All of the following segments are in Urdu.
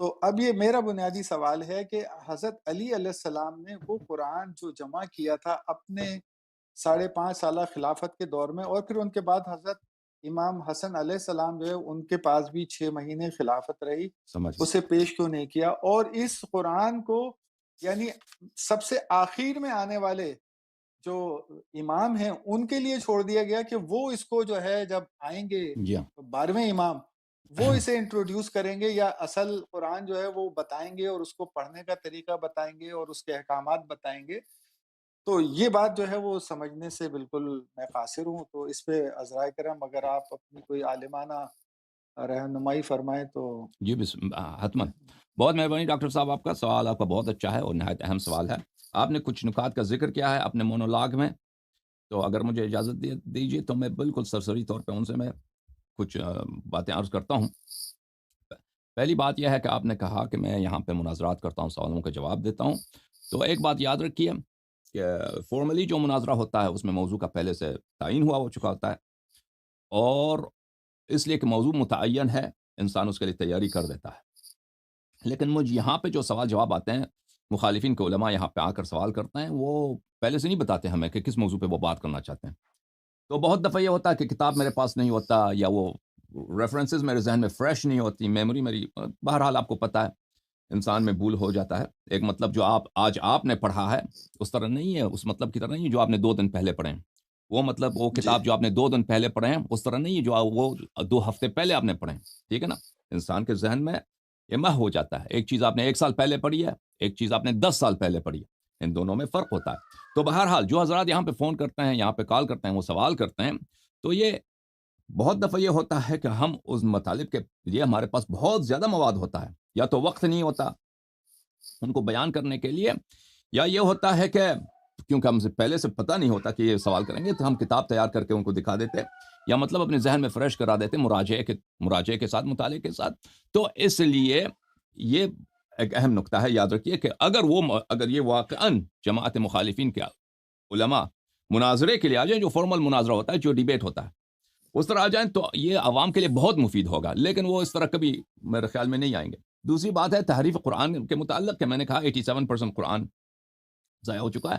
تو اب یہ میرا بنیادی سوال ہے کہ حضرت علی علیہ السلام نے وہ قرآن جو جمع کیا تھا اپنے 5.5 سالہ خلافت کے دور میں، اور پھر ان کے بعد حضرت امام حسن علیہ السلام جو ہے ان کے پاس بھی 6 مہینے خلافت رہی، سمجھ گیا۔ اسے پیش کیوں نہیں کیا؟ اور اس قرآن کو یعنی سب سے آخر میں آنے والے جو امام ہیں ان کے لیے چھوڑ دیا گیا کہ وہ اس کو جو ہے جب آئیں گے جی ہاں 12ویں امام، وہ اسے انٹروڈیوس کریں گے یا اصل قرآن جو ہے وہ بتائیں گے اور اس کو پڑھنے کا طریقہ بتائیں گے اور اس کے احکامات بتائیں گے؟ تو یہ بات جو ہے وہ سمجھنے سے بالکل میں قاصر ہوں، تو اس پہ عذرائے کرم اگر آپ اپنی کوئی عالمانہ رہنمائی فرمائیں تو۔ جی حتماً، بہت مہربانی ڈاکٹر صاحب، آپ کا سوال آپ کا بہت اچھا ہے اور نہایت اہم سوال ہے۔ آپ نے کچھ نکات کا ذکر کیا ہے اپنے مونولاگ میں، تو اگر مجھے اجازت دیجیے تو میں بالکل سرسری طور پہ ان سے میں کچھ باتیں عرض کرتا ہوں۔ پہلی بات یہ ہے کہ آپ نے کہا کہ میں یہاں پہ مناظرات کرتا ہوں، سوالوں کا جواب دیتا ہوں، تو ایک بات یاد رکھیے کہ فارملی جو مناظرہ ہوتا ہے اس میں موضوع کا پہلے سے تعین ہو چکا ہوتا ہے، اور اس لیے کہ موضوع متعین ہے انسان اس کے لیے تیاری کر دیتا ہے۔ لیکن مجھے یہاں پہ جو سوال جواب آتے ہیں، مخالفین کے علماء یہاں پہ آ کر سوال کرتے ہیں، وہ پہلے سے نہیں بتاتے ہمیں کہ کس موضوع پہ وہ بات کرنا چاہتے ہیں۔ تو بہت دفعہ یہ ہوتا ہے کہ کتاب میرے پاس نہیں ہوتا، یا وہ ریفرنسز میرے ذہن میں فریش نہیں ہوتی، میموری میری، بہرحال آپ کو پتہ ہے انسان میں بھول ہو جاتا ہے۔ ایک مطلب جو آج آپ نے پڑھا ہے اس طرح نہیں ہے، اس مطلب کی طرح نہیں ہے جو آپ نے 2 دن پہلے پڑھے ہیں۔ وہ مطلب وہ جی کتاب جو آپ نے 2 دن پہلے پڑھے ہیں اس طرح نہیں ہے جو وہ 2 ہفتے پہلے آپ نے پڑھے ہیں، ٹھیک ہے نا؟ انسان کے ذہن میں یہ مح ہو جاتا ہے، ایک چیز آپ نے 1 سال پہلے پڑھی ہے، ایک چیز آپ نے 10 سال پہلے پڑھی ہے، ان دونوں میں فرق ہوتا ہے۔ تو بہرحال جو حضرات یہاں پہ فون کرتے ہیں، یہاں پہ کال کرتے ہیں، وہ سوال کرتے ہیں، تو یہ بہت دفعہ یہ ہوتا ہے کہ ہم اس مطالب کے لیے ہمارے پاس بہت زیادہ مواد ہوتا ہے، یا تو وقت نہیں ہوتا ان کو بیان کرنے کے لیے، یا یہ ہوتا ہے کہ کیونکہ ہم سے پہلے سے پتہ نہیں ہوتا کہ یہ سوال کریں گے، تو ہم کتاب تیار کر کے ان کو دکھا دیتے، یا مطلب اپنے ذہن میں فریش کرا دیتے مراجعے کے ساتھ، مطالعے کے ساتھ۔ تو اس لیے یہ ایک اہم نقطہ ہے، یاد رکھیے کہ اگر یہ واقعاً جماعت مخالفین کے علماء مناظرے کے لیے آ جائیں، جو فارمل مناظرہ ہوتا ہے، جو ڈیبیٹ ہوتا ہے، اس طرح آ جائیں، تو یہ عوام کے لیے بہت مفید ہوگا، لیکن وہ اس طرح کبھی میرے خیال میں نہیں آئیں گے۔ دوسری بات ہے تحریف قرآن کے متعلق، کہ میں نے کہا 87% قرآن ضائع ہو چکا ہے،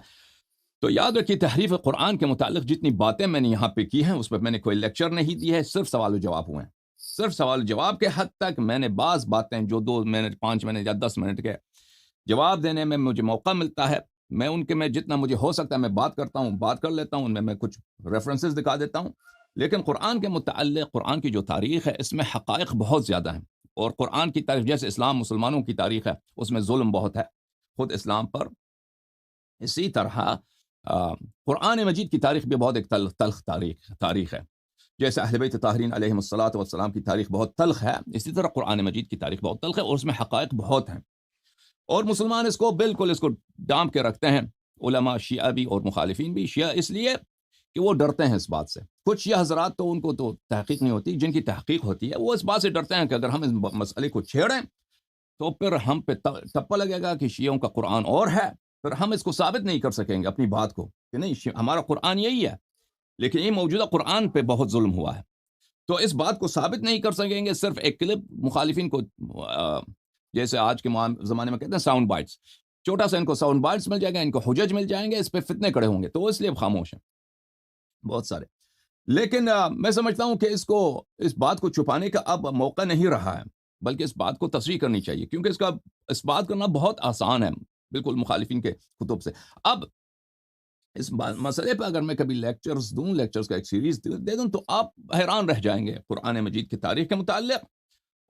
تو یاد رکھیے تحریف قرآن کے متعلق جتنی باتیں میں نے یہاں پہ کی ہیں، اس پہ میں نے کوئی لیکچر نہیں دی ہے، صرف سوال و جواب ہوئے ہیں۔ صرف سوال و جواب کے حد تک میں نے بعض باتیں جو 2 منٹ 5 منٹ یا 10 منٹ کے جواب دینے میں مجھے موقع ملتا ہے، میں ان کے میں جتنا مجھے ہو سکتا ہے میں بات کرتا ہوں، بات کر لیتا ہوں، ان میں کچھ ریفرنسز دکھا دیتا ہوں۔ لیکن قرآن کے متعلق قرآن کی جو تاریخ ہے اس میں حقائق بہت زیادہ ہیں، اور قرآن کی تاریخ جیسے اسلام مسلمانوں کی تاریخ ہے اس میں ظلم بہت ہے خود اسلام پر، اسی طرح قرآن مجید کی تاریخ بھی بہت ایک تلخ تاریخ ہے۔ جیسے اہل بیت طاہرین علیہم الصلاۃ والسلام کی تاریخ بہت تلخ ہے، اسی طرح قرآن مجید کی تاریخ بہت تلخ ہے، اور اس میں حقائق بہت ہیں، اور مسلمان اس کو ڈانپ کے رکھتے ہیں، علماء شیعہ بھی اور مخالفین بھی۔ شیعہ اس لیے کہ وہ ڈرتے ہیں اس بات سے، کچھ شیعہ حضرات تو ان کو تو تحقیق نہیں ہوتی، جن کی تحقیق ہوتی ہے وہ اس بات سے ڈرتے ہیں کہ اگر ہم اس مسئلے کو چھیڑیں تو پھر ہم پہ ٹپا لگے گا کہ شیعوں کا قرآن اور ہے، پھر ہم اس کو ثابت نہیں کر سکیں گے اپنی بات کو کہ نہیں ہمارا قرآن یہی ہے، لیکن یہ موجودہ قرآن پہ بہت ظلم ہوا ہے، تو اس بات کو ثابت نہیں کر سکیں گے۔ صرف ایک کلپ مخالفین کو جیسے آج کے زمانے میں کہتے ہیں ساؤنڈ بائٹس، چھوٹا سا ان کو ساؤنڈ بائٹس مل جائے گا، ان کو حجج مل جائیں گے، اس پہ فتنے کھڑے ہوں گے، تو اس لیے خاموش ہیں بہت سارے۔ لیکن میں سمجھتا ہوں کہ اس بات کو چھپانے کا اب موقع نہیں رہا ہے، بلکہ اس بات کو تصریح کرنی چاہیے، کیونکہ اس بات کرنا بہت آسان ہے بالکل مخالفین کے کتب سے۔ اب اس مسئلے پہ اگر میں کبھی لیکچرز کا ایک سیریز دے دوں تو آپ حیران رہ جائیں گے قرآن مجید کی تاریخ کے متعلق،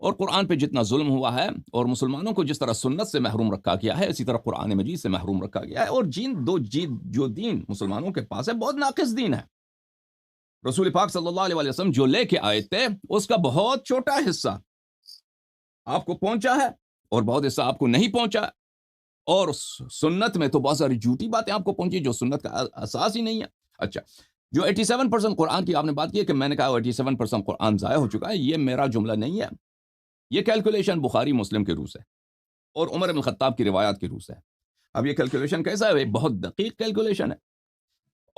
اور قرآن پہ جتنا ظلم ہوا ہے، اور مسلمانوں کو جس طرح سنت سے محروم رکھا گیا ہے، اسی طرح قرآن مجید سے محروم رکھا گیا ہے، اور جو دین مسلمانوں کے پاس ہے بہت ناقص دین ہے۔ رسول پاک صلی اللہ علیہ وسلم جو لے کے آئے تھے اس کا بہت چھوٹا حصہ آپ کو پہنچا ہے، اور بہت حصہ آپ کو نہیں پہنچا، اور سنت میں تو بہت ساری جھوٹی باتیں آپ کو پہنچی جو سنت کا اساس ہی نہیں ہے۔ اچھا، جو 87% قرآن کی آپ نے بات کی ہے کہ میں نے کہا 87% قرآن ضائع ہو چکا ہے، یہ میرا جملہ نہیں ہے، یہ کیلکولیشن بخاری مسلم کے روح سے اور عمر بن خطاب کی روایات کے روح سے۔ اب یہ کیلکولیشن کیسا ہے؟ بہت دقیق کیلکولیشن ہے،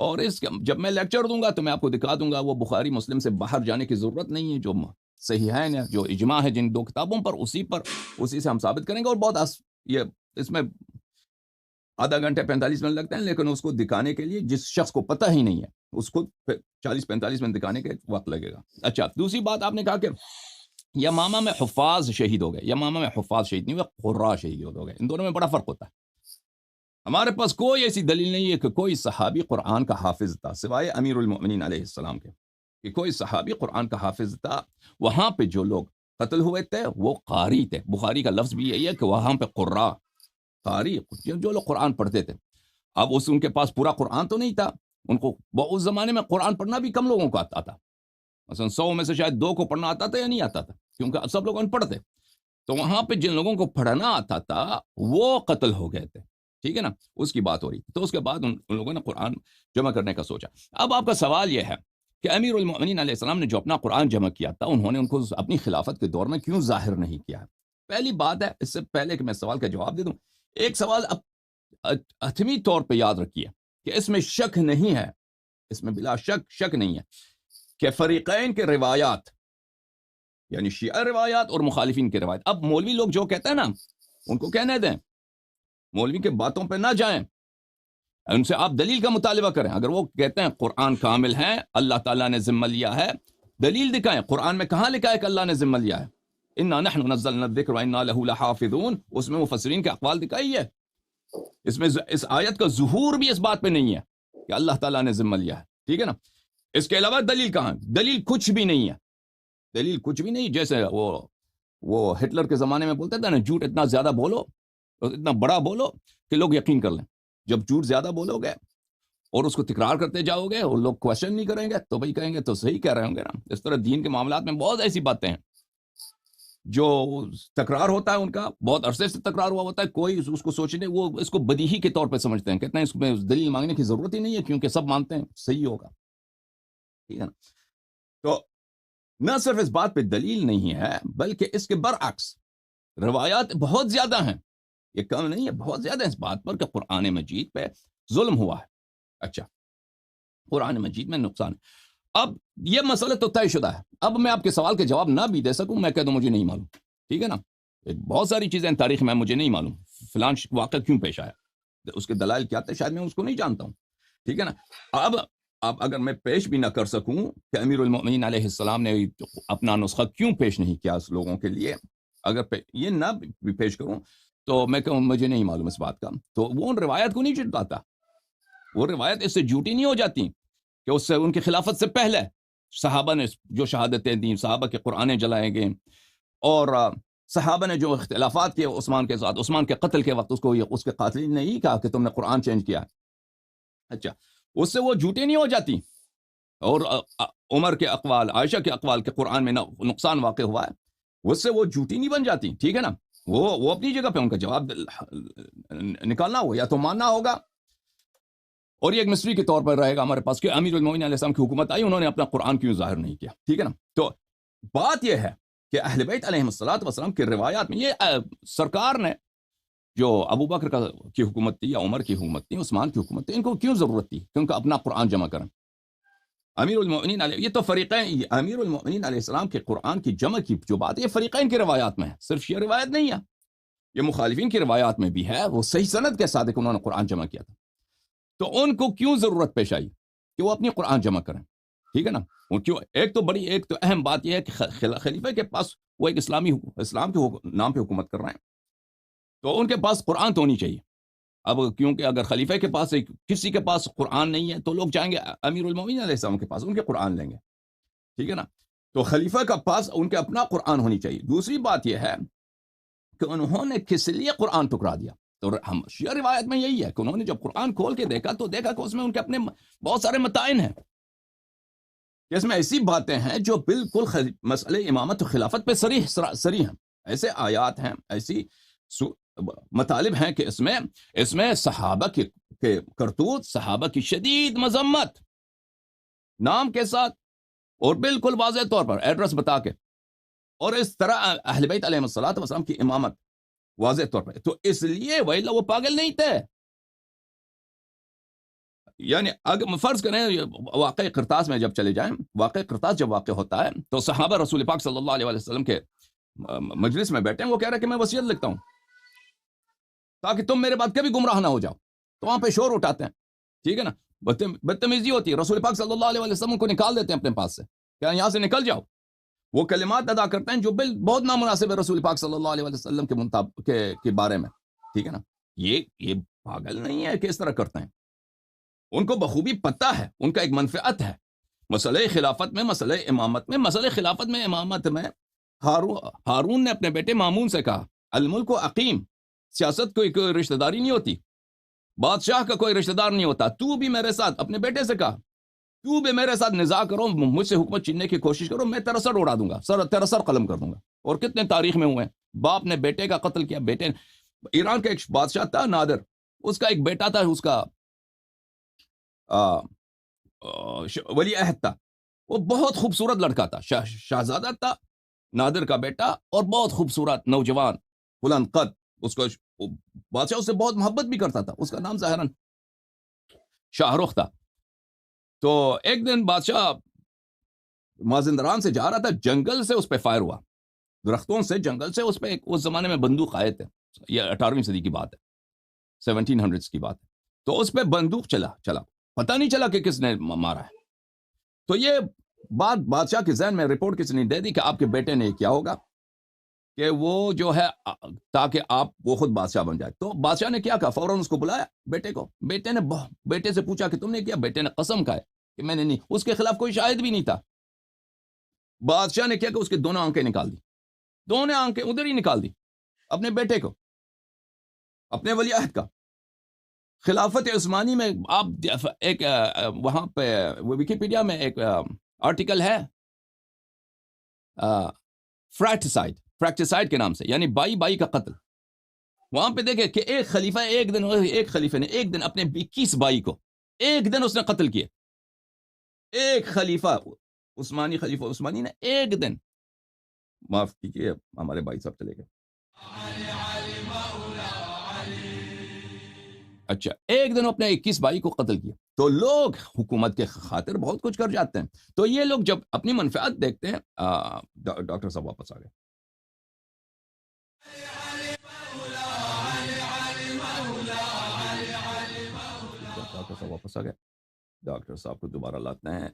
اور جب میں لیکچر دوں گا تو میں آپ کو دکھا دوں گا، وہ بخاری مسلم سے باہر جانے کی ضرورت نہیں ہے، جو صحیحین ہے جو اجماع ہے جن 2 کتابوں پر اسی سے ہم ثابت کریں گے. اور بہت یہ اس میں آدھا گھنٹے 45 منٹ لگتے ہیں، لیکن اس کو دکھانے کے لیے جس شخص کو پتہ ہی نہیں ہے اس کو 40-45 منٹ دکھانے کے وقت لگے گا. اچھا، دوسری بات آپ نے کہا کہ یمامہ میں حفاظ شہید ہو گئے. یمامہ میں حفاظ شہید نہیں ہوئے، قراء شہید ہو گئے. ان دونوں میں بڑا فرق ہوتا ہے. ہمارے پاس کوئی ایسی دلیل نہیں ہے کہ کوئی صحابی قرآن کا حافظ تھا سوائے امیر المؤمنین علیہ السلام کے، کہ کوئی صحابی قرآن کا حافظ تھا. وہاں پہ جو لوگ قتل ہوئے تھے وہ قاری تھے. بخاری کا لفظ بھی یہی ہے کہ وہاں پہ قراء، قاری، جو لوگ قرآن پڑھتے تھے. اب ان کے پاس پورا قرآن تو نہیں تھا، ان کو اس زمانے میں قرآن پڑھنا بھی کم لوگوں کو آتا تھا. مثلا 100 میں سے شاید 2 کو پڑھنا آتا تھا یا نہیں آتا تھا، کیونکہ سب لوگ ان پڑھ تھے. تو وہاں پہ جن لوگوں کو پڑھنا آتا تھا وہ قتل ہو گئے تھے. ٹھیک ہے نا، اس کی بات ہو رہی. تو اس کے بعد ان لوگوں نے قرآن جمع کرنے کا سوچا. اب آپ کا سوال یہ ہے کہ امیر المؤمنین علیہ السلام نے جو اپنا قرآن جمع کیا تھا انہوں نے ان کو اپنی خلافت کے دور میں کیوں ظاہر نہیں کیا؟ پہلی بات ہے، اس سے پہلے کہ میں سوال کا جواب دے دوں، ایک سوال حتمی طور پہ یاد رکھیے کہ اس میں شک نہیں ہے، اس میں بلا شک نہیں ہے کہ فریقین کے روایات، یعنی شیعہ روایات اور مخالفین کے روایات. اب مولوی لوگ جو کہتے ہیں نا ان کو کہنے دیں، مولوی کے باتوں پہ نہ جائیں، ان سے آپ دلیل کا مطالبہ کریں. اگر وہ کہتے ہیں قرآن کامل ہے، اللہ تعالیٰ نے ذمہ لیا ہے، دلیل دکھائیں. قرآن میں کہاں لکھا ہے کہ اللہ نے ذمہ لیا ہے؟ انا نحن نزلنا الذکر وانا له لحافظون. اس میں مفسرین کے اقوال دکھائی ہے. اس میں اس آیت کا ظہور بھی اس بات پہ نہیں ہے کہ اللہ تعالیٰ نے ذمہ لیا ہے. ٹھیک ہے نا. اس کے علاوہ دلیل کہاں؟ دلیل کچھ بھی نہیں ہے، دلیل کچھ بھی نہیں. جیسے وہ ہٹلر کے زمانے میں بولتا تھا نا، جھوٹ اتنا زیادہ بولو، اتنا بڑا بولو کہ لوگ یقین کر لیں. جب جھوٹ زیادہ بولو گے اور اس کو تکرار کرتے جاؤ گے اور لوگ کوشچن نہیں کریں گے تو بھائی کہیں گے تو صحیح کہہ رہے ہوں گے نا. اس طرح دین کے معاملات میں بہت ایسی باتیں ہیں جو تکرار ہوتا ہے، ان کا بہت عرصے سے تکرار ہوا ہوتا ہے، کوئی اس کو سوچنے، وہ اس کو بدیہی کے طور پہ سمجھتے ہیں، کہتے ہیں اس میں دلیل مانگنے کی ضرورت ہی نہیں ہے کیونکہ سب مانتے ہیں صحیح ہوگا. ٹھیک ہے نا. تو نہ صرف اس بات پہ دلیل نہیں ہے بلکہ اس کے برعکس روایات بہت زیادہ ہیں. یہ کم نہیں ہے، بہت زیادہ اس بات پر کہ قرآن مجید پہ ظلم ہوا ہے. اچھا، قرآن مجید میں نقصان. اب یہ مسئلہ تو طے شدہ ہے. اب میں آپ کے سوال کے جواب نہ بھی دے سکوں، میں کہہ دوں مجھے نہیں معلوم. ٹھیک ہے نا. بہت ساری چیزیں تاریخ میں مجھے نہیں معلوم، فلان واقعہ کیوں پیش آیا، اس کے دلائل کیا تھے، شاید میں اس کو نہیں جانتا ہوں. ٹھیک ہے نا. اب اگر میں پیش بھی نہ کر سکوں کہ امیر المؤمنین علیہ السلام نے اپنا نسخہ کیوں پیش نہیں کیا اس لوگوں کے لیے، اگر یہ نہ بھی پیش کروں تو میں کہوں مجھے نہیں معلوم اس بات کا، تو وہ ان روایت کو نہیں جھٹلاتا. وہ روایت اس سے جھوٹی نہیں ہو جاتی کہ اس سے ان کی خلافت سے پہلے صحابہ نے جو شہادتیں دیں، صحابہ کے قرآن جلائے گئے، اور صحابہ نے جو اختلافات کیے عثمان کے ساتھ، عثمان کے قتل کے وقت اس کے قاتلین نے یہ کہا کہ تم نے قرآن چینج کیا. اچھا، اس سے وہ جھوٹی نہیں ہو جاتی. اور عمر کے اقوال، عائشہ کے اقوال کے قرآن میں نقصان واقع ہوا ہے، اس سے وہ جھوٹی نہیں بن جاتی. ٹھیک ہے نا. وہ اپنی جگہ پہ ان کا جواب نکالنا ہوگا، یا تو ماننا ہوگا، اور یہ ایک مسٹری کے طور پر رہے گا ہمارے پاس کہ امیر المؤمنین علیہ السلام کی حکومت آئی، انہوں نے اپنا قرآن کیوں ظاہر نہیں کیا. ٹھیک ہے نا. تو بات یہ ہے کہ اہل بیت علیہ الصلوۃ والسلام کی روایات میں یہ سرکار نے جو ابو بکر کی حکومت تھی یا عمر کی حکومت تھی، عثمان کی حکومت تھی، ان کو کیوں ضرورت تھی کہ ان کا اپنا قرآن جمع کریں؟ امیر المؤمنین علیہ، یہ تو فریقین، امیر المؤمنین علیہ السلام کے قرآن کی جمع کی جو بات ہے یہ فریقین کی روایات میں ہے، صرف یہ روایت نہیں ہے، یہ مخالفین کی روایات میں بھی ہے. وہ صحیح سند کے ساتھ انہوں نے قرآن جمع کیا تھا. تو ان کو کیوں ضرورت پیش آئی کہ وہ اپنی قرآن جمع کریں؟ ٹھیک ہے نا. ایک تو اہم بات یہ ہے کہ خلیفہ کے پاس وہ ایک اسلام کے نام پہ حکومت کر رہے ہیں، تو ان کے پاس قرآن تو ہونی چاہیے. اب کیونکہ اگر خلیفہ کے پاس کسی کے پاس قرآن نہیں ہے تو لوگ جائیں گے امیر المؤمنین علیہ السلام کے پاس، ان کے قرآن لیں گے. ٹھیک ہے نا. تو خلیفہ کا پاس ان کے اپنا قرآن ہونی چاہیے. دوسری بات یہ ہے کہ انہوں نے کس لیے قرآن ٹکرا دیا. تو ہم شیعہ روایت میں یہی ہے کہ انہوں نے جب قرآن کھول کے دیکھا تو دیکھا کہ اس میں ان کے اپنے بہت سارے متائن ہیں، اس میں ایسی باتیں ہیں جو بالکل مسئلہ امامت و خلافت پہ صریح ہیں. ایسے آیات ہیں، ایسی مطالب ہیں کہ اس میں صحابہ کے کرتوت، صحابہ کی شدید مذمت نام کے ساتھ اور بالکل واضح طور پر ایڈریس بتا کے، اور اس طرح اہل بیت علیہ الصلوۃ والسلام کی امامت واضح طور پر. تو اس لیے وہ پاگل نہیں تھے. یعنی اگر فرض کریں واقع قرطاس میں جب چلے جائیں، واقع قرطاس جب واقع ہوتا ہے تو صحابہ رسول پاک صلی اللہ علیہ وسلم کے مجلس میں بیٹھے ہیں، وہ کہہ رہے ہیں کہ میں وصیت لکھتا ہوں تاکہ تم میرے بعد کبھی گمراہ نہ ہو جاؤ، تو وہاں پہ شور اٹھاتے ہیں، ٹھیک ہے نا، بدتمیزی ہوتی ہے، رسول پاک صلی اللہ علیہ وسلم کو نکال دیتے ہیں اپنے پاس سے، کہ یہاں سے نکل جاؤ، وہ کلمات ادا کرتے ہیں جو بہت نامناسب ہے رسول پاک صلی اللہ علیہ وسلم کے بارے میں، ٹھیک ہے نا، یہ پاگل نہیں ہے کہ اس طرح کرتے ہیں، ان کو بخوبی پتہ ہے، ان کا ایک منفعت ہے، مسئلہ خلافت میں، مسئلہ امامت میں، مسئلہ خلافت میں، امامت میں ہارون نے اپنے بیٹے مامون سے کہا الملک عقیم، سیاست کوئی رشتہ داری نہیں ہوتی، بادشاہ کا کوئی رشتہ دار نہیں ہوتا، تو بھی میرے ساتھ، اپنے بیٹے سے کہا تو بھی میرے ساتھ نزاع کرو، مجھ سے حکومت چھیننے کی کوشش کرو، میں تیرا سر اڑا دوں گا، تیرا سر قلم کر دوں گا، اور کتنے تاریخ میں ہوئے ہیں، باپ نے بیٹے کا قتل کیا، بیٹے ایران کا ایک بادشاہ تھا نادر، اس کا ایک بیٹا تھا، اس کا ولی عہد تھا، وہ بہت خوبصورت لڑکا تھا، شہزادہ تھا، نادر کا بیٹا، اور بہت خوبصورت نوجوان بلند قد، اس کو بادشاہ اس سے بہت محبت بھی کرتا تھا، اس کا نام ظاہراً شاہ رخ تھا۔ تو ایک دن بادشاہ مازندران سے جا رہا تھا، جنگل سے اس پہ فائر ہوا، درختوں سے، جنگل سے، اس پہ اس زمانے میں بندوق آئے تھے، یہ 18ویں صدی کی بات ہے، 1700s کی بات ہے، تو اس پہ بندوق چلا، پتہ نہیں چلا کہ کس نے مارا ہے، تو یہ بات بادشاہ کے ذہن میں رپورٹ کس نے دے دی کہ آپ کے بیٹے نے کیا ہوگا کہ وہ جو ہے، تاکہ آپ وہ خود بادشاہ بن جائے، تو بادشاہ نے کیا کہا، فوراً اس کو بلایا بیٹے کو، بیٹے سے پوچھا کہ تم نے کیا، بیٹے نے قسم کھائے کہ میں نے نہیں، اس کے خلاف کوئی شاہد بھی نہیں تھا، بادشاہ نے کیا کہ اس کے دونوں آنکھیں نکال دی، دونوں آنکھیں ادھر ہی نکال دی، اپنے بیٹے کو، اپنے ولی عہد کا۔ خلافت عثمانی میں آپ ایک وہاں پہ ویکیپیڈیا میں ایک آرٹیکل ہے فریکٹسائڈ کے نام سے، یعنی بائی کا قتل، وہاں پہ دیکھیں کہ ایک خلیفہ نے ایک دن اپنے 21 بائی کو ایک دن اس نے قتل کیے، ایک خلیفہ عثمانی نے ایک دن، معاف کیجیے ہمارے بھائی صاحب چلے گئے، اچھا، ایک دن اپنے 21 بائی کو قتل کیا، تو لوگ حکومت کے خاطر بہت کچھ کر جاتے ہیں، تو یہ لوگ جب اپنی منفعت دیکھتے ہیں، ڈاکٹر صاحب واپس آ گئے، ڈاکٹر صاحب کو دوبارہ لاتے ہیں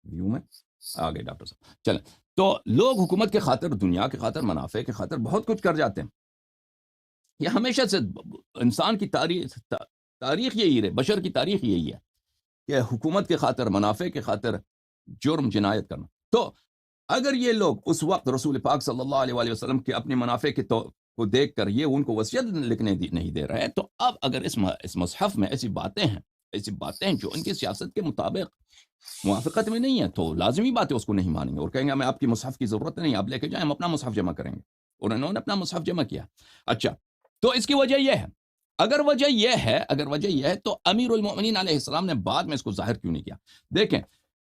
ویو میں، آگے ڈاکٹر صاحب چلیں، تو لوگ حکومت کے خاطر، دنیا کے خاطر، منافع کے خاطر بہت کچھ کر جاتے ہیں، یہ ہمیشہ سے انسان کی تاریخ یہی ہے، بشر کی تاریخ یہی ہے کہ حکومت کے خاطر، منافع کے خاطر جرم جنایت کرنا۔ تو اگر یہ لوگ اس وقت رسول پاک صلی اللہ علیہ وآلہ وسلم کے اپنے منافع کے کو دیکھ کر یہ ان کو وصیت لکھنے نہیں دے رہے ہیں، تو اب اگر اس مصحف میں ایسی باتیں ہیں جو ان کی سیاست کے مطابق موافقت میں نہیں ہے، تو لازمی بات ہے اس کو نہیں مانیں گے اور کہیں گے ہمیں آپ کی مصحف کی ضرورت نہیں، آپ لے کے جائیں، ہم اپنا مصحف جمع کریں گے، اور انہوں نے اپنا مصحف جمع کیا۔ اچھا، تو اس کی وجہ یہ ہے، اگر وجہ یہ ہے تو امیر المؤمنین علیہ السلام نے بعد میں اس کو ظاہر کیوں نہیں کیا؟ دیکھیں،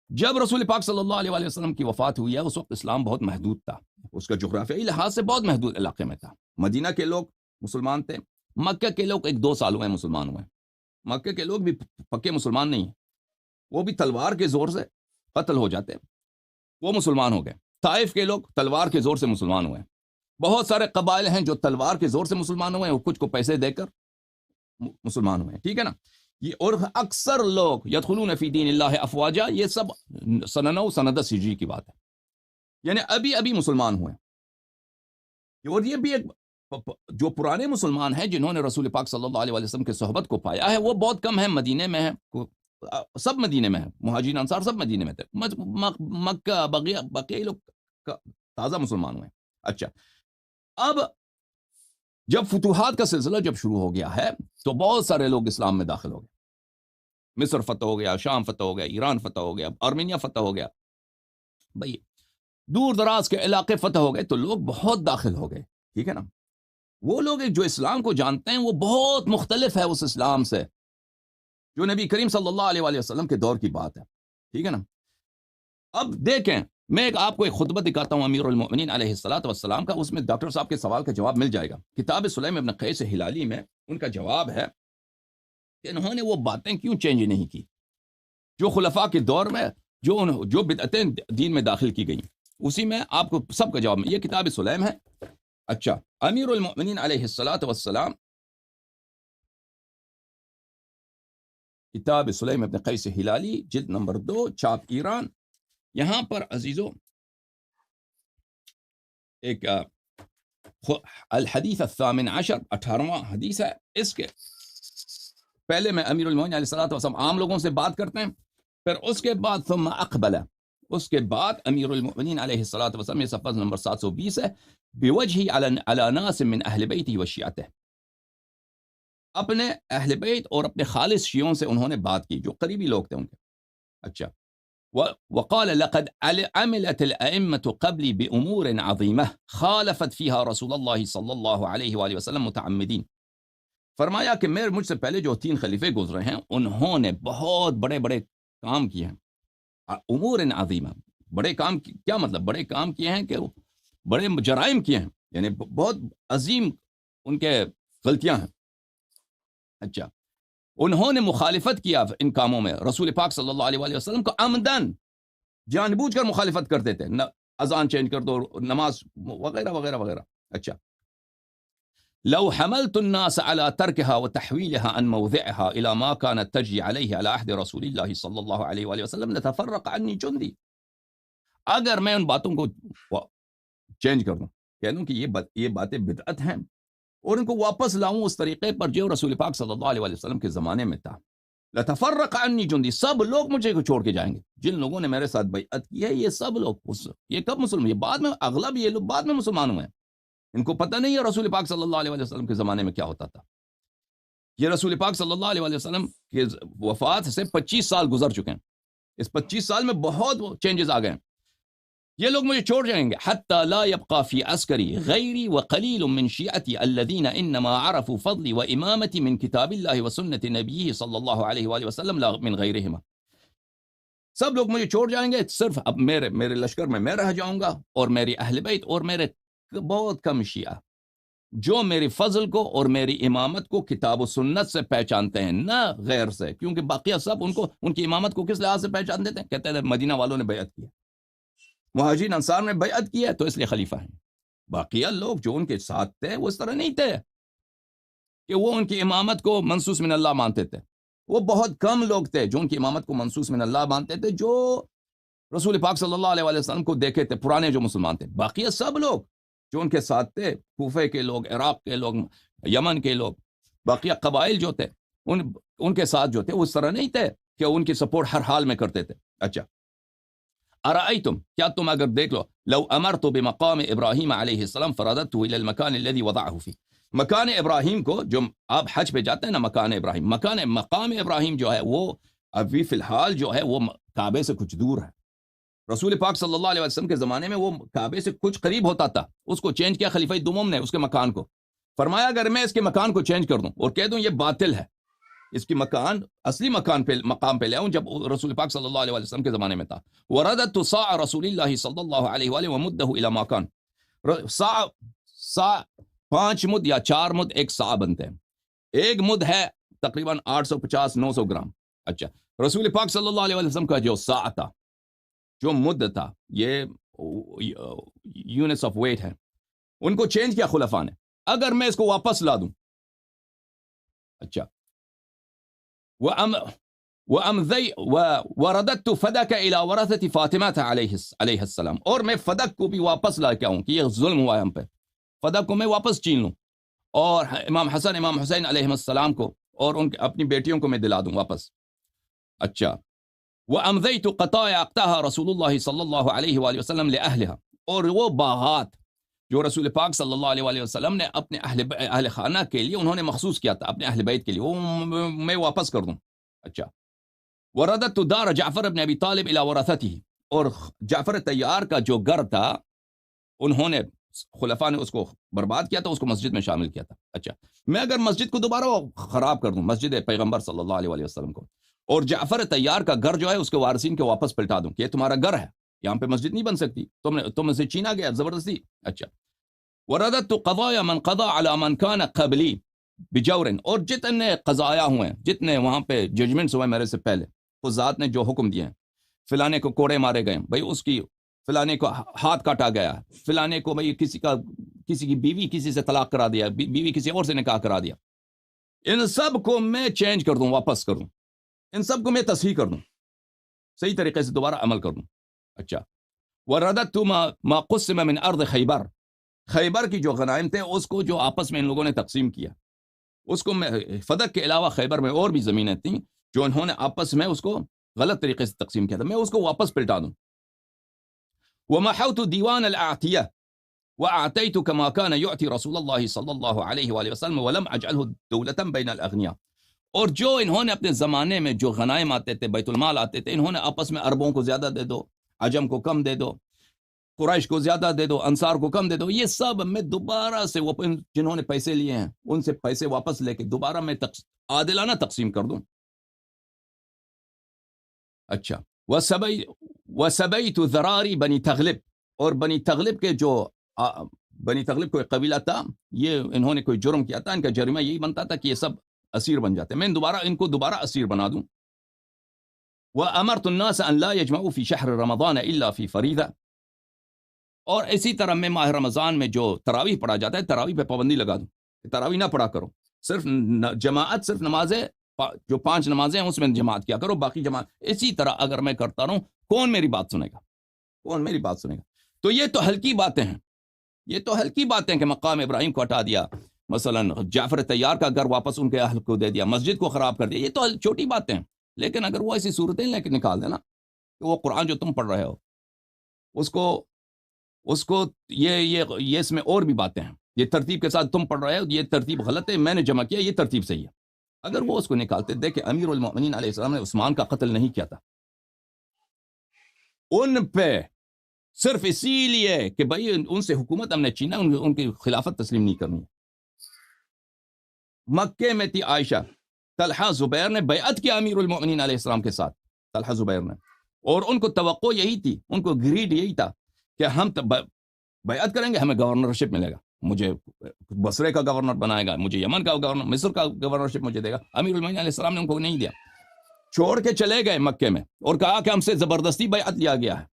جب رسول پاک صلی اللہ علیہ وآلہ وسلم کی وفات ہوئی ہے، اس وقت اسلام بہت محدود تھا، اس کا جغرافیائی لحاظ سے بہت محدود علاقے میں تھا، مدینہ کے لوگ مسلمان تھے، مکہ کے لوگ 1-2 سال ہوئے مسلمان ہوئے، مکہ کے لوگ بھی پکے مسلمان نہیں ہیں، وہ بھی تلوار کے زور سے قتل ہو جاتے، وہ مسلمان ہو گئے، طائف کے لوگ تلوار کے زور سے مسلمان ہوئے، بہت سارے قبائل ہیں جو تلوار کے زور سے مسلمان ہوئے اور کچھ کو پیسے دے کر مسلمان ہوئے، ٹھیک ہے نا، یہ اور اکثر لوگ یدخلون فی دین اللہ افواجا، یہ سب سن 9 سن 10 ہجری کی بات ہے، یعنی ابھی مسلمان ہوئے، اور یہ بھی ایک جو پرانے مسلمان ہیں جنہوں نے رسول پاک صلی اللہ علیہ وسلم کے صحبت کو پایا ہے، وہ بہت کم ہیں، مدینے میں ہیں، سب مدینے میں ہیں، مہاجرین انصار سب مدینے میں تھے، مکہ بقیہ لوگ تازہ مسلمان ہوئے۔ اچھا، اب جب فتوحات کا سلسلہ جب شروع ہو گیا ہے تو بہت سارے لوگ اسلام میں داخل ہو گئے، مصر فتح ہو گیا، شام فتح ہو گیا، ایران فتح ہو گیا، آرمینیا فتح ہو گیا، بھئی دور دراز کے علاقے فتح ہو گئے، تو لوگ بہت داخل ہو گئے، ٹھیک ہے نا، وہ لوگ جو اسلام کو جانتے ہیں وہ بہت مختلف ہے اس اسلام سے جو نبی کریم صلی اللہ علیہ وآلہ وسلم کے دور کی بات ہے، ٹھیک ہے نا۔ اب دیکھیں، میں آپ کو ایک خطبہ دکھاتا ہوں امیر المؤمنین علیہ السلام کا، اس میں ڈاکٹر صاحب کے سوال کا جواب مل جائے گا، کتاب سلیم ابن قیس ہلالی میں ان کا جواب ہے کہ انہوں نے وہ باتیں کیوں چینج نہیں کی جو خلفاء کے دور میں جو بدعتیں دین میں داخل کی گئیں. اسی میں آپ کو سب کا جواب میں یہ کتاب سلیم ہے. اچھا، امیر المؤمنین علیہ الصلوۃ والسلام، کتاب سلیم ابن قیس ہلالی، جلد نمبر 2، چھاپ ایران. یہاں پر عزیزو ایک الحدیث الثامن عشر، 18واں حدیث ہے. اس کے پہلے میں امیر المؤمنین علیہ الصلوۃ والسلام عام لوگوں سے بات کرتے ہیں، پھر اس کے بعد ثم اقبل، اس کے بعد امیر المؤمنین علیہ الصلوۃ والسلام، یہ صفحہ نمبر 720 ہے، بوجہی علی ناس من اہل بیتہ و شیعتہ، اپنے اہل بیت اور اپنے خالص شیعوں سے انہوں نے بات کی جو قریبی لوگ تھے ان کے. اچھا، وقال لقد عملت الائمة قبلی بامور عظیمہ خالفت فیہا رسول اللہ صلی اللہ علیہ وآلہ وسلم متعمدین. فرمایا کہ مجھ سے پہلے جو 3 خلیفے گزرے ہیں انہوں نے بہت بڑے بڑے کام کیے ہیں. امور عظیمہ، بڑے کام کیا مطلب؟ بڑے کام کیے ہیں کہ بڑے جرائم کیے ہیں، یعنی بہت عظیم ان کے غلطیاں ہیں. اچھا، انہوں نے مخالفت کیا ان کاموں میں رسول پاک صلی اللہ علیہ وآلہ وسلم کو عمدن، جان بوجھ کر مخالفت کرتے تھے، اذان چینج کر دو، نماز وغیرہ وغیرہ وغیرہ. اچھا، لو حملت الناس على تركها وتحويلها عن موضعها الى ما كانت تجري عليه على عهد رسول الله صلى الله عليه وآله وسلم لتفرق عني جندي. اگر میں ان باتوں کو چینج کر دوں، کہہ دوں کہ یہ باتیں بدعت ہیں، اور ان کو واپس لاؤں اس طریقے پر جو رسول پاک صلی اللہ علیہ وآلہ وسلم کے زمانے میں تھا، لتفرق عني جندي، سب لوگ مجھے کو چھوڑ کے جائیں گے. جن لوگوں نے میرے ساتھ بیعت کی ہے یہ سب لوگ، یہ کب مسلمان، یہ بعد میں، اغلب یہ لوگ بعد میں مسلمان ہوئے ہیں. ان کو پتہ نہیں ہے رسول پاک صلی اللہ علیہ وآلہ وسلم کے زمانے میں کیا ہوتا تھا. یہ رسول پاک صلی اللہ علیہ وآلہ وسلم کے وفات سے 25 سال گزر چکے ہیں. اس 25 سال میں بہت چینجز آ گئے ہیں. یہ لوگ مجھے چھوڑ جائیں گے. حتی لا يبقى في عسكري غيري وقليل من شيعتي الذين انما عرفوا فضلي وامامتي من كتاب الله وسنة نبيه صلی اللہ علیہ وآلہ وسلم لا من غيرهما. سب لوگ مجھے چھوڑ جائیں گے، صرف اب میرے لشکر میں میں رہ جاؤں گا، اور میری اہل بیت اور میرے بہت کم شیعہ جو میری فضل کو اور میری امامت کو کتاب و سنت سے پہچانتے ہیں، نہ غیر سے. کیونکہ باقیہ سب ان کی امامت کو کس لحاظ سے پہچانتے تھے؟ کہتے ہیں مدینہ والوں نے بیعت کیا، مہاجرین انصار نے بیعت کی ہے تو اس لیے خلیفہ ہیں. باقیہ لوگ جو ان کے ساتھ تھے وہ اس طرح نہیں تھے کہ وہ ان کی امامت کو منصوص من اللہ مانتے تھے. وہ بہت کم لوگ تھے جو ان کی امامت کو منصوص من اللہ مانتے تھے، جو رسول پاک صلی اللہ علیہ وآلہ وسلم کو دیکھے تھے، پرانے جو مسلمان تھے. باقیہ سب لوگ جو ان کے ساتھ تھے، کوفے کے لوگ، عراق کے لوگ، یمن کے لوگ، باقیہ قبائل جو تھے ان کے ساتھ جو تھے وہ اس طرح نہیں تھے کہ ان کی سپورٹ ہر حال میں کرتے تھے. اچھا، ارائیتم، کیا تم اگر دیکھ لو، لو امرت بمقام ابراہیم علیہ السلام فرددته الى المکان الذي وضعه فيه. مکان ابراہیم کو، جو آپ حج پہ جاتے ہیں نا، مقام ابراہیم جو ہے وہ ابھی فی الحال جو ہے وہ کعبے سے کچھ دور ہے. رسول پاک صلی اللہ علیہ وسلم کے زمانے میں وہ کعبے سے کچھ قریب ہوتا تھا، اس کو چینج کیا خلیفہ دوم نے، اس کے مکان کو. فرمایا اگر میں اس کے مکان کو چینج کر دوں اور کہہ دوں یہ باطل ہے، اس کی مکان اصلی مقام پہ لے آؤں جب رسول پاک صلی اللہ علیہ وسلم کے زمانے میں تھا. ورددت صاع رسول اللہ صلی اللہ علیہ وآلہ ومدہ الى ما کان. صاع 5 مد یا 4 مد ایک صاع بنتے ہیں. ایک مد ہے تقریباً 850-900 گرام. اچھا، رسول پاک صلی اللہ علیہ وسلم کا جو صاع تھا، جو مد تھا، یہ یونٹس آف ویٹ ہے، ان کو چینج کیا خلفاء نے. اگر میں اس کو واپس لا دوں، اچھا، ورددت فدک الى ورثة فاطمہ علیہ السلام، اور میں فدک کو بھی واپس لا کے آؤں کہ یہ ظلم ہوا ہے ہم پہ، فدک کو میں واپس چھین لوں، اور امام حسن امام حسین علیہ السلام کو اور ان اپنی بیٹیوں کو میں دلا دوں واپس. اچھا، وَأَمْضَيْتُ قَطَايَا أَقْتَاهَا رسول اللہ صلی اللہ علیہ وآلہ وسلم لِأَهْلِهَا، اور وہ باغات جو رسول پاک صلی اللہ علیہ وآلہ وسلم نے اپنے اہل خانہ کے لیے انہوں نے مخصوص کیا تھا، اپنے اہل بیت کے لیے، وہ میں واپس کر دوں. اچھا، ورددت دار جعفر بن ابی طالب الى ورثته، اور جعفر طیار کا جو گھر تھا انہوں نے خلفاء نے اس کو برباد کیا تھا، اس کو مسجد میں شامل کیا تھا. اچھا، میں اگر مسجد کو دوبارہ خراب کر دوں، مسجد پیغمبر صلی اللہ علیہ وآلہ وسلم کو، اور جعفر طیار کا گھر جو ہے اس کے وارثین کو واپس پلٹا دوں کہ یہ تمہارا گھر ہے، یہاں پہ مسجد نہیں بن سکتی، تم سے چھینا گیا زبردستی. اچھا، ورددت قضايا من قضى على من كان قبلي، بجورن، اور جتنے قضایا ہوئے ہیں، جتنے وہاں پہ ججمنٹس ہوئے میرے سے پہلے، قضات نے جو حکم دیے ہیں، فلانے کو کوڑے مارے گئے بھائی، اس کی فلانے کو ہاتھ کاٹا گیا، فلانے کو بھائی کسی کی بیوی کسی سے طلاق کرا دیا، بیوی کسی اور سے نکاح کرا دیا، ان سب کو میں چینج کر دوں، واپس کر دوں، ان سب کو میں تصحیح کر دوں، صحیح طریقے سے دوبارہ عمل کر دوں۔ اچھا، ورددت ما قسم من ارض خیبر، خیبر کی جو غنائم تھے اس کو جو آپس میں ان لوگوں نے تقسیم کیا، اس کو میں فدق کے علاوہ خیبر میں اور بھی زمینیں تھیں جو انہوں نے آپس میں اس کو غلط طریقے سے تقسیم کیا تھا، میں اس کو واپس پلٹا دوں۔ ومحوت دیوان الاعطیہ واعطیت كما كان يعطي رسول اللہ صلی اللہ علیہ وآلہ وسلم ولم اجعله دولة بین الاغنیاء، اور جو انہوں نے اپنے زمانے میں جو غنائم آتے تھے، بیت المال آتے تھے، انہوں نے آپس میں عربوں کو زیادہ دے دو، عجم کو کم دے دو، قریش کو زیادہ دے دو، انصار کو کم دے دو، یہ سب میں دوبارہ سے وہ جنہوں نے پیسے لیے ہیں ان سے پیسے واپس لے کے دوبارہ میں عادلانہ تقسیم کر دوں۔ اچھا، وسبیت ذراری بنی تغلب، اور بنی تغلب کے جو بنی تغلب کوئی قبیلہ تھا، یہ انہوں نے کوئی جرم کیا تھا، ان کا جرمہ یہی بنتا تھا کہ یہ سب اسیر بن جاتے، میں ان کو دوبارہ اسیر بنا دوں۔ وامرت الناس ان لا يجمعوا في شهر رمضان الا في فریضہ، اور اسی طرح میں ماہ رمضان میں جو تراویح پڑھا جاتا ہے، تراویح پہ پابندی لگا دوں، تراویح نہ پڑھا کرو، صرف جماعت، صرف نمازیں جو 5 نمازیں ہیں اس میں جماعت کیا کرو، باقی جماعت اسی طرح اگر میں کرتا رہوں، کون میری بات سنے گا؟ کون میری بات سنے گا؟ تو یہ تو ہلکی باتیں ہیں، یہ تو ہلکی باتیں کہ مقام ابراہیم کو ہٹا دیا، مثلا جعفر طیار کا گھر واپس ان کے اہل کو دے دیا، مسجد کو خراب کر دیا، یہ تو چھوٹی باتیں ہیں، لیکن اگر وہ ایسی صورتیں لے کے نکال دینا کہ وہ قرآن جو تم پڑھ رہے ہو اس کو یہ اس میں اور بھی باتیں ہیں، یہ ترتیب کے ساتھ تم پڑھ رہے ہو، یہ ترتیب غلط ہے، میں نے جمع کیا، یہ ترتیب صحیح ہے، اگر وہ اس کو نکالتے، دیکھیں امیر المؤمنین علیہ السلام نے عثمان کا قتل نہیں کیا تھا، ان پہ صرف اسی لیے کہ بھائی ان سے حکومت ہم نے چھینا، ان کی خلافت تسلیم نہیں کرنی۔ مکے میں تھی عائشہ، طلحہ زبیر نے بیعت کیا امیر المؤمنین علیہ السلام کے ساتھ، طلحہ زبیر نے، اور ان کو توقع یہی تھی، ان کو گریڈ یہی تھا کہ ہم بیعت کریں گے، ہمیں گورنرشپ ملے گا، مجھے بصرے کا گورنر بنائے گا، مجھے یمن کا گورنر، مصر کا گورنرشپ مجھے دے گا۔ امیر المؤمنین علیہ السلام نے ان کو نہیں دیا، چھوڑ کے چلے گئے مکے میں اور کہا کہ ہم سے زبردستی بیعت لیا گیا ہے،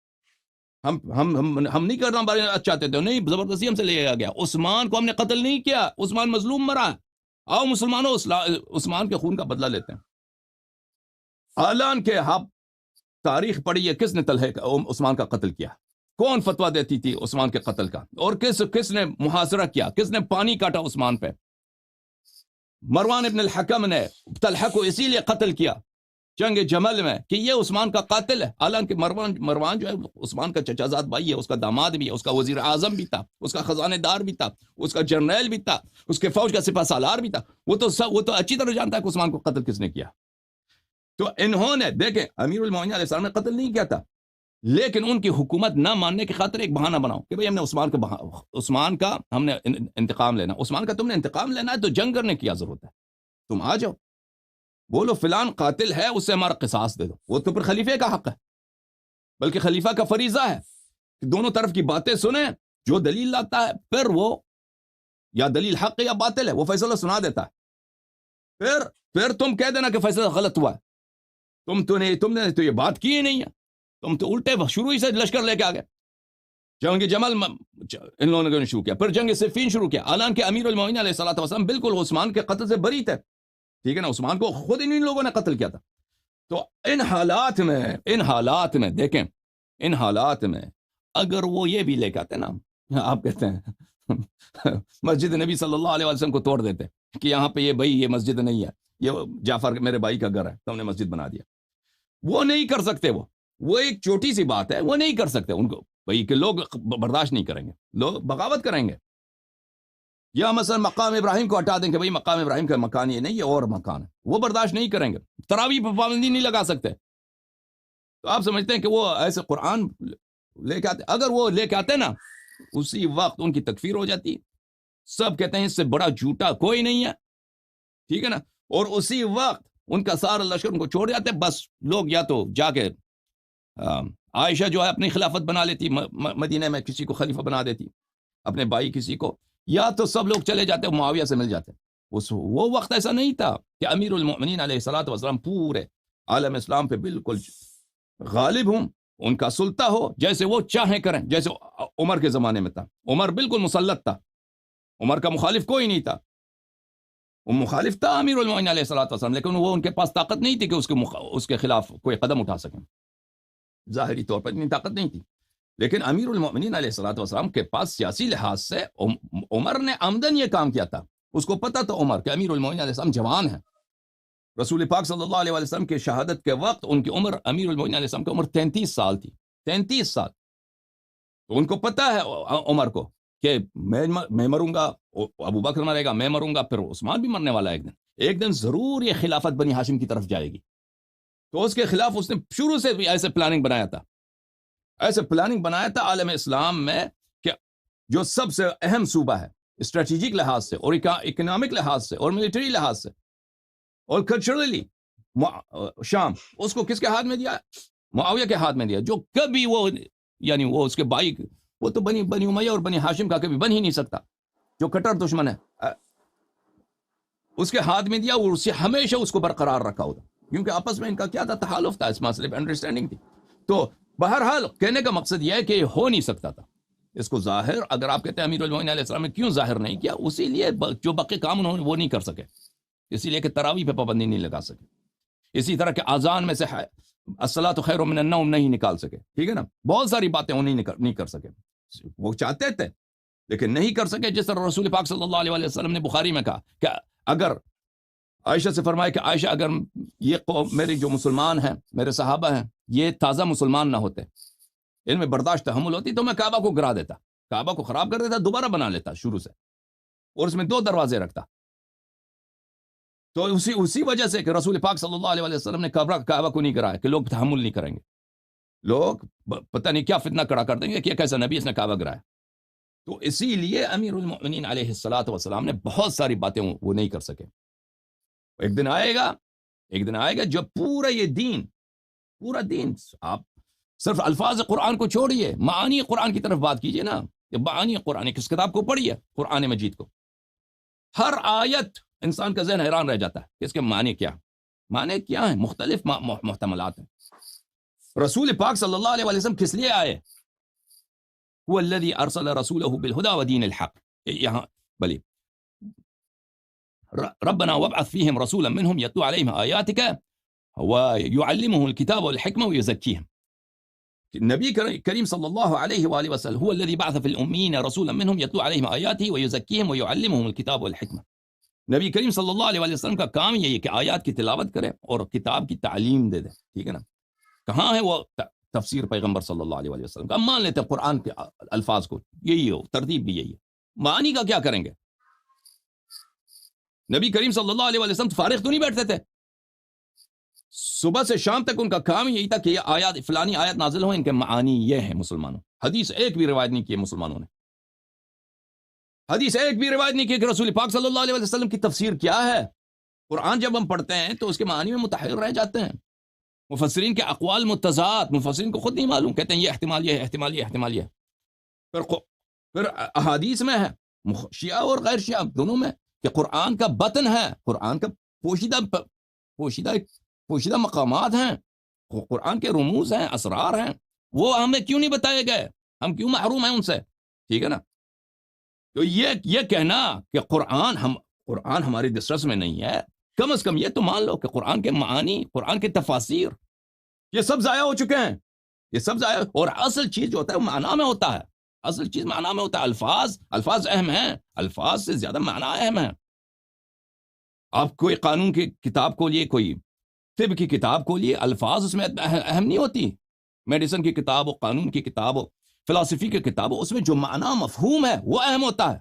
ہم نہیں کرنا چاہتے تھے، نہیں، زبردستی ہم سے لیا گیا، عثمان کو ہم نے قتل نہیں کیا، عثمان مظلوم مرا، آؤ مسلمانوں عثمان کے خون کا بدلہ لیتے ہیں۔ اعلان کے آپ تاریخ پڑھی ہے، کس نے عثمان کا قتل کیا، کون فتویٰ دیتی تھی عثمان کے قتل کا، اور کس نے محاصرہ کیا، کس نے پانی کاٹا عثمان پہ؟ مروان ابن الحکم نے طلحہ کو اسی لیے قتل کیا جنگ جمل میں کہ یہ عثمان کا قاتل ہے، حالانکہ مروان جو ہے عثمان کا چچا زاد بھائی ہے، اس کا داماد بھی ہے، اس کا وزیر اعظم بھی تھا، اس کا خزانہ دار بھی تھا، اس کا جرنیل بھی تھا، اس کے فوج کا سپہ سالار بھی تھا، وہ تو اچھی طرح جانتا ہے کہ عثمان کو قتل کس نے کیا۔ تو انہوں نے دیکھیں امیر المومنین علیہ السلام نے قتل نہیں کیا تھا، لیکن ان کی حکومت نہ ماننے کی خاطر ایک بہانہ بناؤ کہ بھئی ہم نے عثمان کا ہم نے انتقام لینا، عثمان کا تم نے انتقام لینا ہے تو جنگ کرنے کی کیا ضرورت ہے، تم آ جاؤ، بولو فلان قاتل ہے، اس سے ہمارا قصاص دے دو، وہ تو پھر خلیفے کا حق ہے، بلکہ خلیفہ کا فریضہ ہے کہ دونوں طرف کی باتیں سنیں، جو دلیل لاتا ہے پھر وہ یا دلیل حق ہے یا باطل ہے وہ فیصلہ سنا دیتا ہے، پھر تم کہہ دینا کہ فیصلہ غلط ہوا ہے، تم نے تو یہ بات کی ہی نہیں ہے، تم تو الٹے شروع ہی سے لشکر لے کے آ گئے، جنگ جمل ان لوگوں نے شروع کیا، پھر جنگ صفین شروع کیا، حالانکہ امیر المومنین علیہ الصلوۃ والسلام بالکل عثمان کے قتل سے بری تھے، ٹھیک ہے نا، عثمان کو خود ان لوگوں نے قتل کیا تھا۔ تو ان حالات میں دیکھیں، ان حالات میں اگر وہ یہ بھی لے کے آتے نا، آپ کہتے ہیں مسجد نبی صلی اللہ علیہ وسلم کو توڑ دیتے کہ یہاں پہ یہ مسجد نہیں ہے، یہ جعفر میرے بھائی کا گھر ہے، تم نے مسجد بنا دیا، وہ نہیں کر سکتے، وہ ایک چھوٹی سی بات ہے، وہ نہیں کر سکتے، ان کو بھائی کہ لوگ برداشت نہیں کریں گے، لوگ بغاوت کریں گے، یا مثلا مقام ابراہیم کو ہٹا دیں کہ بھئی مقام ابراہیم کا مکان یہ نہیں، یہ اور مکان ہے، وہ برداشت نہیں کریں گے، تراویح پر پابندی نہیں لگا سکتے، تو آپ سمجھتے ہیں کہ وہ ایسے قرآن لے کے آتے، اگر وہ لے کے آتے نا اسی وقت ان کی تکفیر ہو جاتی، سب کہتے ہیں اس سے بڑا جھوٹا کوئی نہیں ہے، ٹھیک ہے نا، اور اسی وقت ان کا سارا لشکر ان کو چھوڑ جاتے، بس لوگ یا تو جا کے عائشہ جو ہے اپنی خلافت بنا لیتی، مدینہ میں کسی کو خلیفہ بنا دیتی، اپنے بھائی کسی کو، یا تو سب لوگ چلے جاتے معاویہ سے مل جاتے، وہ وقت ایسا نہیں تھا کہ امیر المؤمنین علیہ الصلوۃ والسلام پورے عالم اسلام پہ بالکل غالب ہوں، ان کا سلطہ ہو، جیسے وہ چاہیں کریں، جیسے عمر کے زمانے میں تھا۔ عمر بالکل مسلط تھا، عمر کا مخالف کوئی نہیں تھا، وہ مخالف تھا امیر المؤمنین علیہ الصلوۃ والسلام، لیکن وہ ان کے پاس طاقت نہیں تھی کہ اس کے خلاف کوئی قدم اٹھا سکیں، ظاہری طور پر اتنی طاقت نہیں تھی۔ لیکن امیر المؤمنین علیہ الصلوۃ والسلام کے پاس سیاسی لحاظ سے عمر نے عمدن یہ کام کیا تھا، اس کو پتا تھا عمر کہ امیر المؤمنین علیہ السلام جوان ہیں، رسول پاک صلی اللہ علیہ وسلم کے شہادت کے وقت ان کی عمر، امیر المؤمنین علیہ السلام کی عمر 33 سال تھی، 33 سال۔ تو ان کو پتا ہے عمر کو کہ میں مروں گا، ابو بکر مرے گا، میں مروں گا، پھر عثمان بھی مرنے والا ہے ایک دن ضرور یہ خلافت بنی ہاشم کی طرف جائے گی۔ تو اس کے خلاف اس نے شروع سے بھی ایسے پلاننگ بنایا تھا عالم اسلام میں کہ جو سب سے اہم صوبہ ہے اسٹریٹجک لحاظ سے اور اکنامک لحاظ سے اور ملٹری لحاظ سے اور کلچرلی، شام، اس کو کس کے ہاتھ میں دیا؟ معاویہ کے ہاتھ میں دیا، جو کبھی وہ یعنی وہ اس کے بھائی، وہ تو بنی امیہ اور بنی ہاشم کا کبھی بن ہی نہیں سکتا، جو کٹر دشمن ہے، اس کے ہاتھ میں دیا، اور اس سے ہمیشہ اس کو برقرار رکھا ہوتا، کیونکہ آپس میں ان کا کیا تھا؟ تحالف تھا، اس مسئلے پہ انڈرسٹینڈنگ تھی۔ تو بہرحال کہنے کا مقصد یہ ہے کہ یہ ہو نہیں سکتا تھا، اس کو ظاہر، اگر آپ کہتے ہیں امیر المؤمنین علیہ السلام نے کیوں ظاہر نہیں کیا، اسی لیے جو باقی کام انہوں نے وہ نہیں کر سکے، اسی لیے کہ تراویح پہ پابندی نہیں لگا سکے، اسی طرح کہ اذان میں سے الصلاۃ خیر من النوم نہیں نکال سکے، ٹھیک ہے نا، بہت ساری باتیں وہ نہیں کر سکے، وہ چاہتے تھے لیکن نہیں کر سکے۔ جس طرح رسول پاک صلی اللہ علیہ وسلم نے بخاری میں کہا کہ اگر عائشہ سے فرمایا کہ عائشہ، اگر یہ قوم، میرے جو مسلمان ہیں، میرے صحابہ ہیں، یہ تازہ مسلمان نہ ہوتے، ان میں برداشت تحمل ہوتی، تو میں کعبہ کو گرا دیتا، کعبہ کو خراب کر دیتا، دوبارہ بنا لیتا شروع سے، اور اس میں 2 دروازے رکھتا۔ تو اسی وجہ سے کہ رسول پاک صلی اللہ علیہ وسلم نے کعبہ کو نہیں گرایا کہ لوگ تحمل نہیں کریں گے، لوگ پتہ نہیں کیا فتنہ کڑا کر دیں گے کہ کیسا نبی اس نے کعبہ گرایا۔ تو اسی لیے امیر المؤمنین علیہ الصلوۃ والسلام نے بہت ساری باتیں وہ نہیں کر سکے۔ ایک دن آئے گا جب پورا دین، آپ صرف الفاظ قرآن کو چھوڑیے، معانی قرآن کی طرف بات کیجئے نا، معانی قرآن، کس کتاب کو پڑھیے؟ قرآن مجید کو۔ ہر آیت انسان کا ذہن حیران رہ جاتا ہے کہ اس کے معنی کیا ہیں، مختلف محتملات ہیں۔ رسول پاک صلی اللہ علیہ وسلم کس لیے آئے؟ هو الذي ارسل رسوله بالهدى ودين الحق، یہاں بلی ربنا وابعث فيهم رسولا منهم يتلو عليهم آياتك ويعلمهم الكتاب والحكمة ويزكيهم۔ نبی کریم صلی اللہ علیہ وآلہ وسلم هو الذي بعث في الأمين رسولا منهم يتلو عليهم آياته ويزكيهم ويعلمهم الكتاب والحكمة۔ نبی کریم صلی اللہ علیہ وآلہ وسلم کا کام یہی ہے کہ آیات کی تلاوت کرے اور کتاب کی تعلیم دے دے، ٹھیک ہے نا۔ کہاں ہے وہ تفسیر پیغمبر صلی اللہ علیہ وآلہ وسلم کا؟ مان لیتے ہیں قرآن کے الفاظ کو، یہی ہو، ترتیب بھی یہی ہے، معنی کا کیا کریں گے؟ نبی کریم صلی اللہ علیہ وسلم فارغ تو نہیں بیٹھتے تھے، صبح سے شام تک ان کا کام یہی تھا کہ یہ آیات، فلانی آیت نازل ہو، ان کے معانی یہ ہیں۔ مسلمانوں، حدیث ایک بھی روایت نہیں کی مسلمانوں نے، حدیث ایک بھی روایت نہیں کی کہ رسول پاک صلی اللہ علیہ وسلم کی تفسیر کیا ہے۔ قرآن جب ہم پڑھتے ہیں تو اس کے معنی میں متحیر رہ جاتے ہیں، مفسرین کے اقوال متضاد، مفسرین کو خود نہیں معلوم، کہتے ہیں یہ احتمال، یہ احتمال، یہ احتمال، یہ پھر احادیث میں ہے، شیعہ اور غیر شیعہ دونوں میں، کہ قرآن کا بطن ہے، قرآن کا پوشیدہ مقامات ہیں، قرآن کے رموز ہیں، اسرار ہیں، وہ ہمیں کیوں نہیں بتائے گئے؟ ہم کیوں محروم ہیں ان سے؟ ٹھیک ہے نا۔ تو یہ کہنا کہ قرآن ہماری دسترس میں نہیں ہے، کم از کم یہ تو مان لو کہ قرآن کے معانی، قرآن کے تفاسیر، یہ سب ضائع ہو چکے ہیں، یہ سب ضائع۔ اور اصل چیز جو ہوتا ہے وہ معنی میں ہوتا ہے، اصل چیز معنی میں ہوتا ہے۔ الفاظ اہم ہیں، الفاظ سے زیادہ معنی اہم ہے۔ آپ کوئی قانون کی کتاب کو لیے، کوئی طب کی کتاب کو لیے، الفاظ اس میں اہم نہیں ہوتی۔ میڈیسن کی کتاب ہو، قانون کی کتاب ہو، فلسفی کی کتاب ہو، اس میں جو معنی مفہوم ہے وہ اہم ہوتا ہے،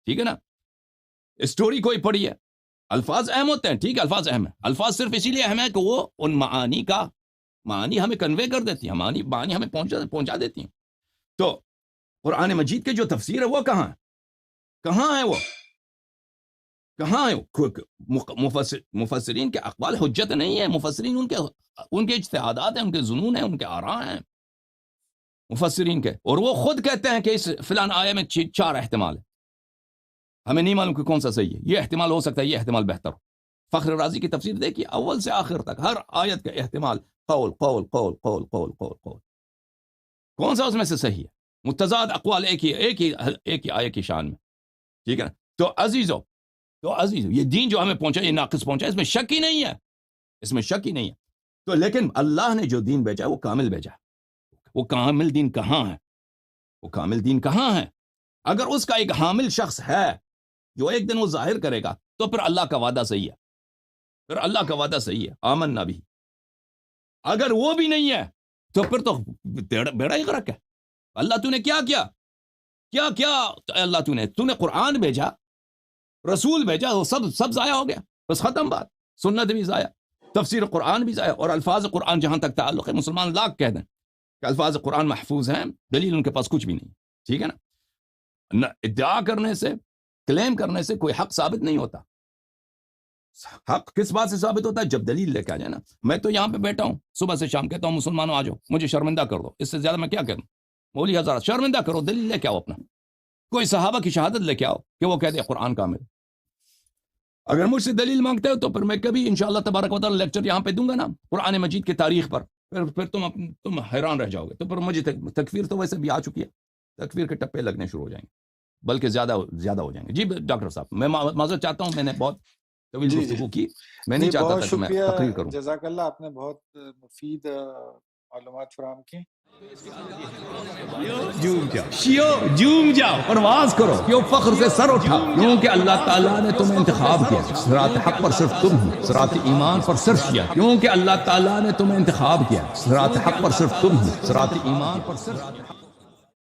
ٹھیک ہے نا۔ اسٹوری کوئی پڑھی ہے، الفاظ اہم ہوتے ہیں، ٹھیک ہے، الفاظ اہم ہیں، الفاظ صرف اسی لیے اہم ہے کہ وہ ان معانی ہمیں کنوے کر دیتی ہیں، معانی ہمیں پہنچا دیتی ہیں۔ تو قرآن مجید کے جو تفسیر ہے وہ کہاں ہے وہ مفسرین کے اقوال حجت نہیں ہے، مفسرین ان کے اجتہادات ہیں، ان کے ظنون ہیں، ان کے آراء ہیں مفسرین کے، اور وہ خود کہتے ہیں کہ اس فلان آیے میں 4 احتمال ہے۔ ہمیں نہیں معلوم کہ کون سا صحیح ہے. یہ احتمال ہو سکتا ہے, یہ احتمال بہتر ہو. فخر رازی کی تفسیر دیکھیے, اول سے آخر تک ہر آیت کا احتمال قول قول قول قول قول قول قول. کون سا اس میں سے صحیح ہے؟ متضاد اقوال ایک ہی آیت کی شان میں. ٹھیک ہے نا. تو عزیزو یہ دین جو ہمیں پہنچا, یہ ناقص پہنچا, اس میں شک ہی نہیں ہے, اس میں شک ہی نہیں ہے. تو لیکن اللہ نے جو دین بھیجا وہ کامل بھیجا. وہ کامل دین کہاں ہے؟ وہ کامل دین کہاں ہے؟ اگر اس کا ایک حامل شخص ہے جو ایک دن وہ ظاہر کرے گا, تو پھر اللہ کا وعدہ صحیح ہے, پھر اللہ کا وعدہ صحیح ہے, آمنا بھی. اگر وہ بھی نہیں ہے تو پھر تو بیڑا ہی غرق ہے. اللہ تو نے کیا اللہ تو نے قرآن بھیجا, رسول بھیجا, وہ سب ضائع ہو گیا, بس ختم بات. سنت بھی ضائع, تفسیر قرآن بھی ضائع, اور الفاظ قرآن جہاں تک تعلق ہے, مسلمان لاکھ کہہ دیں کہ الفاظ قرآن محفوظ ہیں, دلیل ان کے پاس کچھ بھی نہیں. ٹھیک ہے نا. ادعا کرنے سے, کلیم کرنے سے کوئی حق ثابت نہیں ہوتا. حق کس بات سے ثابت ہوتا ہے؟ جب دلیل لے کے آ جائے نا. میں تو یہاں پہ بیٹھا ہوں, صبح سے شام کہتا ہوں مسلمانوں آ جاؤ, مجھے شرمندہ کر دو, اس سے زیادہ میں کیا کروں؟ مولوی حضرات شرمندہ کرو, دلیل لے کے آؤ اپنا, کوئی صحابہ کی شہادت لے کے آؤ کہ وہ کہتے ہیں قرآن کامل. اگر مجھ سے دلیل مانگتے ہو تو پھر میں کبھی انشاءاللہ تبارک و تعالی لیکچر یہاں پہ دوں گا نا قرآن مجید کی تاریخ پر, پھر تم حیران رہ جاؤ گے. تو پھر مجھے تکفیر تو ویسے بھی آ چکی ہے, تکفیر کے ٹپے لگنے شروع ہو جائیں گے, بلکہ زیادہ ہو جائیں گے. جی ڈاکٹر صاحب, میں معذرت چاہتا ہوں, میں نے بہت طویل گفتگو کی, میں نہیں چاہتا تھا کہ میں تقریر کروں. جزاک اللہ, آپ نے بہت مفید معلومات فراہم کی. جوم جاؤ, پرواز کرو, کیوں فخر سے سر اٹھا, کیونکہ اللہ تعالیٰ نے تمہیں انتخاب کیا. صراط حق پر صرف تم ہو, صراط ایمان پر صرف کیا, کیونکہ اللہ تعالیٰ نے تمہیں انتخاب کیا. صراط حق پر صرف تم ہو, صراط ایمان پر صرف